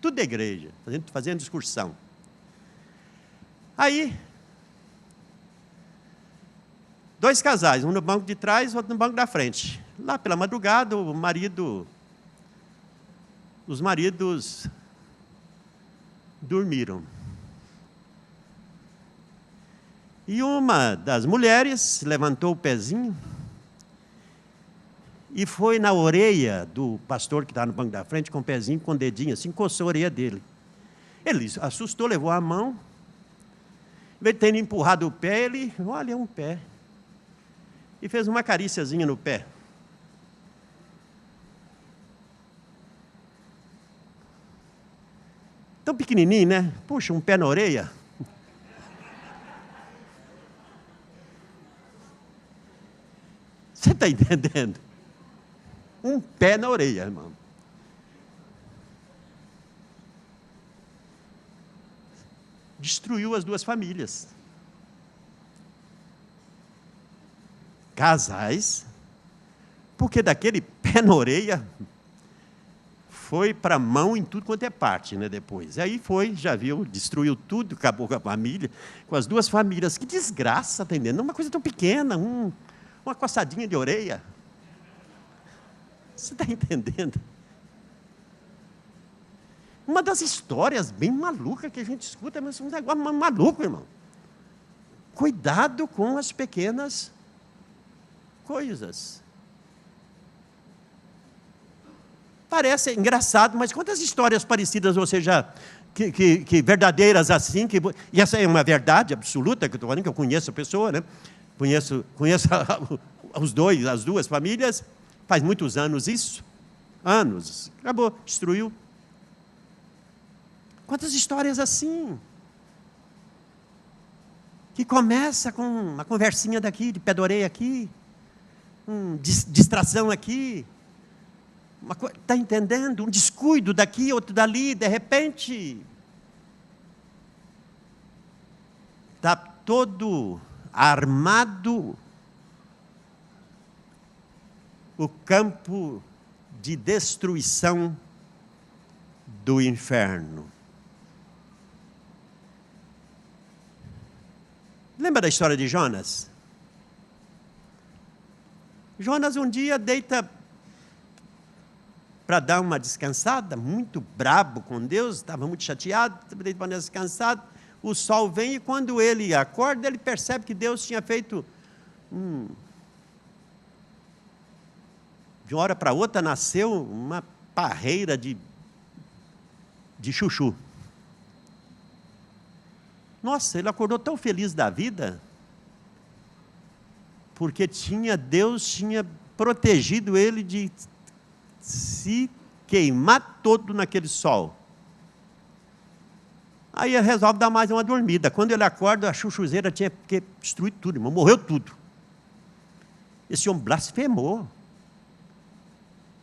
tudo da igreja, fazendo excursão. Aí, 2 casais, um no banco de trás, outro no banco da frente. Lá pela madrugada, os maridos dormiram. E uma das mulheres levantou o pezinho e foi na orelha do pastor que estava no banco da frente, com o pezinho, com o dedinho assim, coçou a orelha dele. Ele assustou, levou a mão, em vez de ter empurrado o pé, ele, olha, é um pé. E fez uma caríciazinha no pé. Tão pequenininho, né? Puxa, um pé na orelha. Você está entendendo? Um pé na orelha, irmão. Destruiu as 2 famílias. Casais, porque daquele pé na orelha foi para a mão em tudo quanto é parte, né, depois. Aí foi, já viu, destruiu tudo, acabou com a família, com as 2 famílias. Que desgraça, tá entendendo? Uma coisa tão pequena, uma coçadinha de orelha. Você está entendendo? Uma das histórias bem malucas que a gente escuta, mas um negócio maluco, irmão. Cuidado com as pequenas coisas. Parece engraçado, mas quantas histórias parecidas você já, que verdadeiras assim, e essa é uma verdade absoluta, que eu estou falando, que eu conheço a pessoa, né? Conheço as 2 famílias, faz muitos anos isso, anos, acabou, destruiu. Quantas histórias assim, que começa com uma conversinha daqui, de pé de orelha aqui, distração aqui, está entendendo? Um descuido daqui, outro dali, de repente, está todo armado o campo de destruição do inferno. Lembra da história de Jonas? Jonas um dia deita para dar uma descansada, muito brabo com Deus, estava muito chateado, deita para descansar, o sol vem e quando ele acorda, ele percebe que Deus tinha feito de uma hora para outra nasceu uma parreira de chuchu. Nossa, ele acordou tão feliz da vida, porque Deus tinha protegido ele de se queimar todo naquele sol. Aí ele resolve dar mais uma dormida. Quando ele acorda, a chuchuzeira tinha que destruir tudo, irmão, morreu tudo. Esse homem blasfemou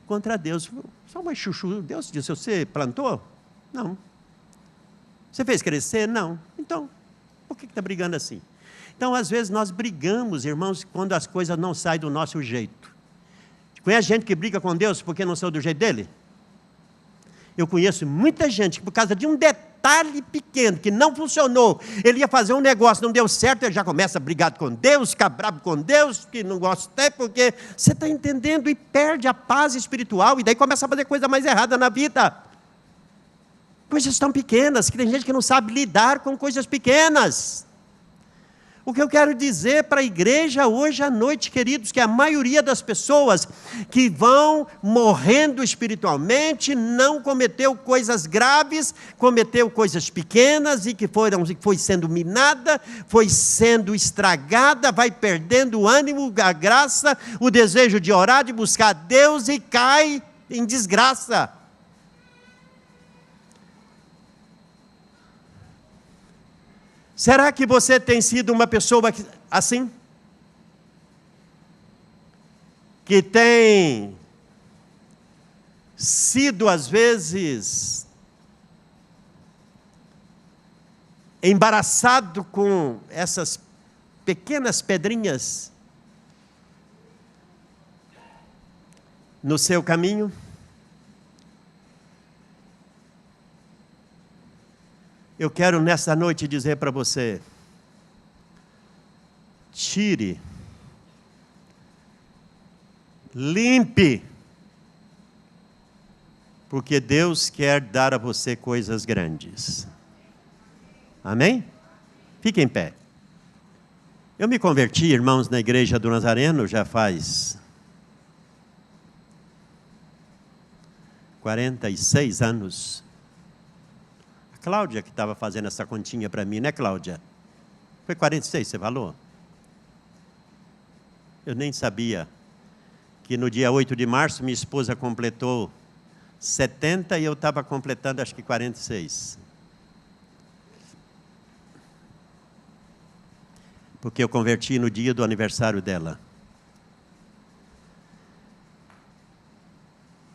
contra Deus. Só uma chuchu, Deus disse, você plantou? Não. Você fez crescer? Não. Então, por que está brigando assim? Então, às vezes, nós brigamos, irmãos, quando as coisas não saem do nosso jeito. Conhece gente que briga com Deus porque não saiu do jeito dele? Eu conheço muita gente que, por causa de um detalhe pequeno, que não funcionou, ele ia fazer um negócio, não deu certo, ele já começa a brigar com Deus, ficar bravo com Deus, que não gosta até porque você está entendendo e perde a paz espiritual, e daí começa a fazer coisa mais errada na vida. Coisas tão pequenas, que tem gente que não sabe lidar com coisas pequenas. O que eu quero dizer para a igreja hoje à noite, queridos, que a maioria das pessoas que vão morrendo espiritualmente não cometeu coisas graves, cometeu coisas pequenas e que foi sendo minada, foi sendo estragada, vai perdendo o ânimo, a graça, o desejo de orar, de buscar Deus e cai em desgraça. Será que você tem sido uma pessoa assim? Que tem sido, às vezes, embaraçado com essas pequenas pedrinhas no seu caminho? Eu quero nessa noite dizer para você: tire, limpe, porque Deus quer dar a você coisas grandes. Amém? Fique em pé. Eu me converti, irmãos, na igreja do Nazareno já faz 46 anos. A Cláudia que estava fazendo essa continha para mim, né, Cláudia? Foi 46, você falou? Eu nem sabia que no dia 8 de março minha esposa completou 70 e eu estava completando acho que 46. Porque eu converti no dia do aniversário dela.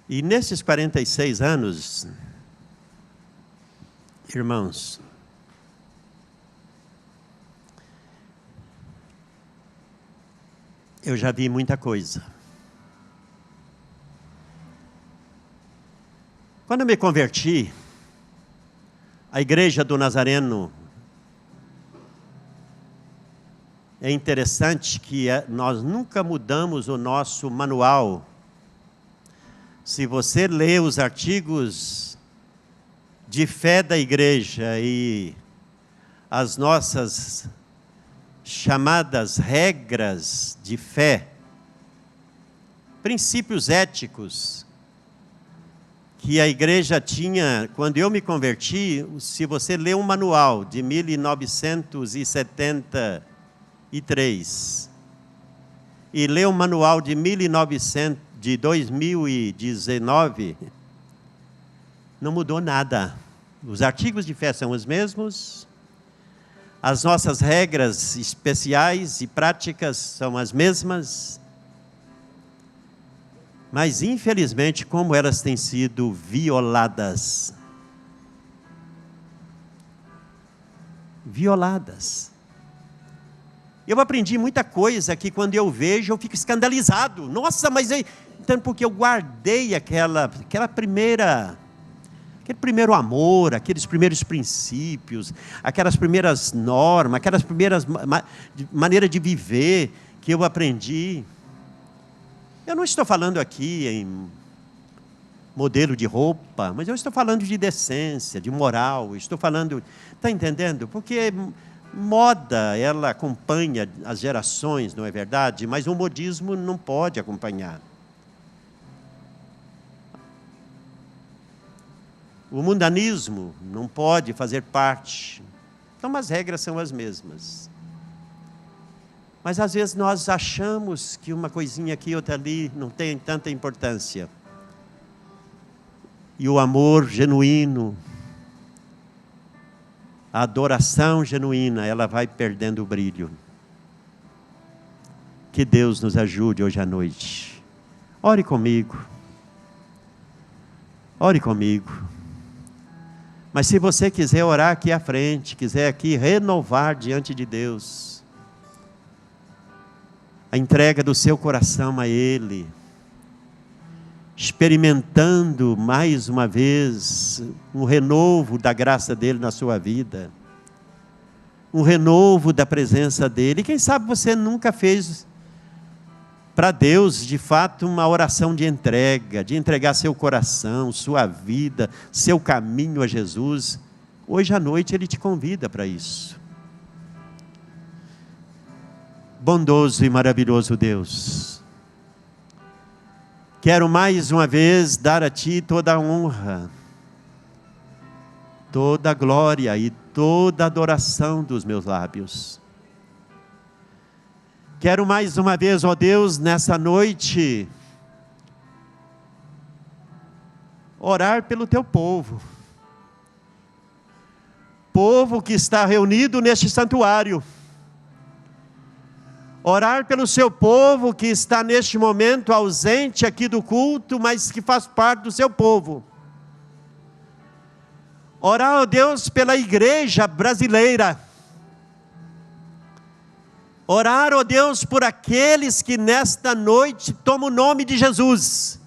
E nesses 46 anos, irmãos, eu já vi muita coisa. Quando eu me converti, a igreja do Nazareno, é interessante que nós nunca mudamos o nosso manual. Se você lê os artigos de fé da igreja e as nossas chamadas regras de fé, princípios éticos, que a igreja tinha, quando eu me converti, se você lê um manual de 1973 e lê um manual de 2019, não mudou nada. Os artigos de fé são os mesmos, as nossas regras especiais e práticas são as mesmas, mas infelizmente como elas têm sido violadas. Violadas. Eu aprendi muita coisa que quando eu vejo eu fico escandalizado. Nossa, mas então porque eu guardei aquele primeiro amor, aqueles primeiros princípios, aquelas primeiras normas, aquelas primeiras maneiras de viver que eu aprendi. Eu não estou falando aqui em modelo de roupa, mas eu estou falando de decência, de moral, estou falando, está entendendo? Porque moda, ela acompanha as gerações, não é verdade? Mas o modismo não pode acompanhar. O mundanismo não pode fazer parte. Então as regras são as mesmas. Mas às vezes nós achamos que uma coisinha aqui, outra ali, não tem tanta importância. E o amor genuíno, a adoração genuína, ela vai perdendo o brilho. Que Deus nos ajude hoje à noite. Ore comigo. Ore comigo. Mas se você quiser orar aqui à frente, quiser aqui renovar diante de Deus, a entrega do seu coração a Ele, experimentando mais uma vez um renovo da graça dEle na sua vida, um renovo da presença dEle. E quem sabe você nunca fez para Deus, de fato, uma oração de entrega, de entregar seu coração, sua vida, seu caminho a Jesus. Hoje à noite Ele te convida para isso. Bondoso e maravilhoso Deus, quero mais uma vez dar a Ti toda a honra, toda a glória e toda a adoração dos meus lábios. Quero mais uma vez, ó Deus, nessa noite, orar pelo Teu povo. Povo que está reunido neste santuário. Orar pelo Seu povo que está neste momento ausente aqui do culto, mas que faz parte do Seu povo. Orar, ó Deus, pela igreja brasileira. Orar, ó Deus, por aqueles que nesta noite tomam o nome de Jesus.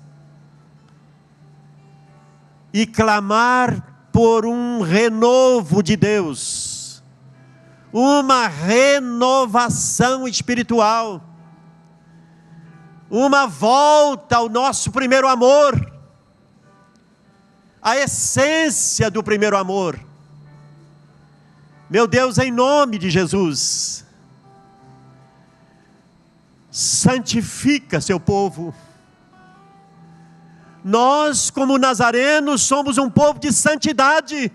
E clamar por um renovo de Deus. Uma renovação espiritual. Uma volta ao nosso primeiro amor. A essência do primeiro amor. Meu Deus, em nome de Jesus, santifica seu povo. Nós, como nazarenos, somos um povo de santidade,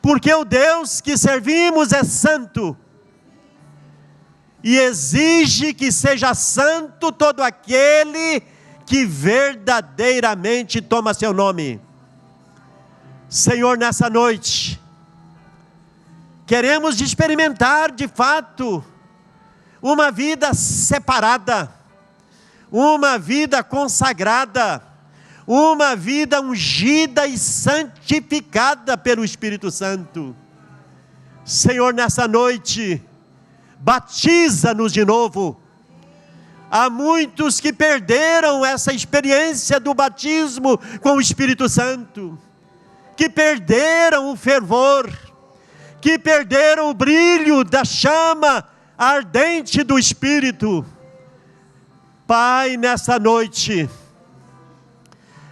porque o Deus que servimos é santo, e exige que seja santo todo aquele que verdadeiramente toma seu nome. Senhor, nessa noite, queremos experimentar de fato uma vida separada, uma vida consagrada, uma vida ungida e santificada pelo Espírito Santo. Senhor, nessa noite, batiza-nos de novo. Há muitos que perderam essa experiência do batismo com o Espírito Santo, que perderam o fervor, que perderam o brilho da chama ardente do Espírito. Pai, nessa noite,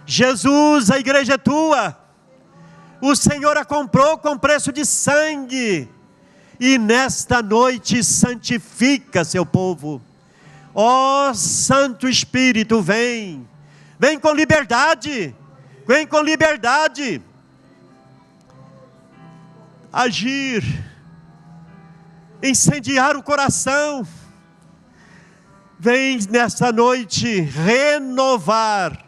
Jesus, a igreja é tua, o Senhor a comprou com preço de sangue, e nesta noite santifica seu povo. Ó Santo Espírito, vem com liberdade, vem com liberdade, agir, incendiar o coração. Vem nessa noite renovar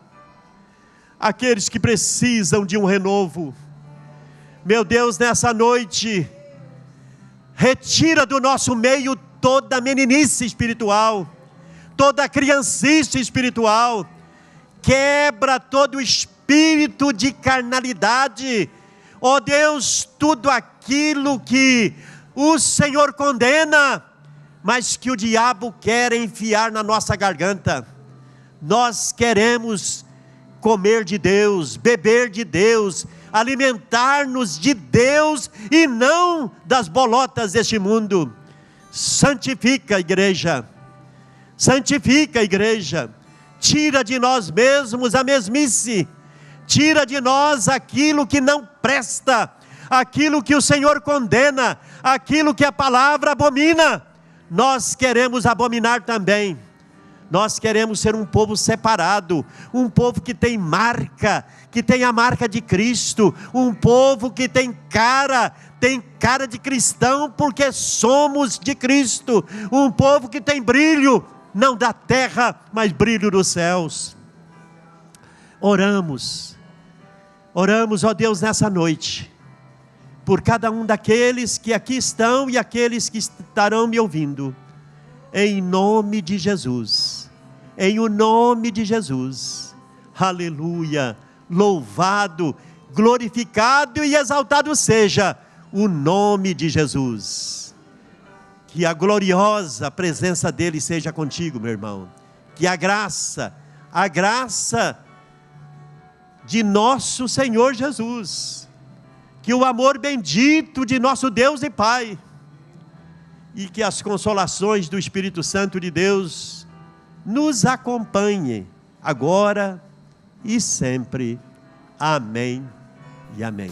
aqueles que precisam de um renovo. Meu Deus, nessa noite, retira do nosso meio toda meninice espiritual, toda criancice espiritual, quebra todo o espírito de carnalidade. Ó Deus, tudo aquilo que o Senhor condena, mas que o diabo quer enfiar na nossa garganta. Nós queremos comer de Deus, beber de Deus, alimentar-nos de Deus e não das bolotas deste mundo. Santifica a igreja, santifica a igreja, tira de nós mesmos a mesmice, tira de nós aquilo que não presta, aquilo que o Senhor condena, aquilo que a palavra abomina. Nós queremos abominar também. Nós queremos ser um povo separado, um povo que tem marca, que tem a marca de Cristo, um povo que tem cara de cristão, porque somos de Cristo, um povo que tem brilho, não da terra, mas brilho dos céus. Oramos, ó Deus, nessa noite, por cada um daqueles que aqui estão e aqueles que estarão me ouvindo, em nome de Jesus, em o nome de Jesus, aleluia, louvado, glorificado e exaltado seja o nome de Jesus. Que a gloriosa presença dele seja contigo, meu irmão, que a graça de nosso Senhor Jesus, que o amor bendito de nosso Deus e Pai, e que as consolações do Espírito Santo de Deus nos acompanhem agora e sempre. Amém e amém.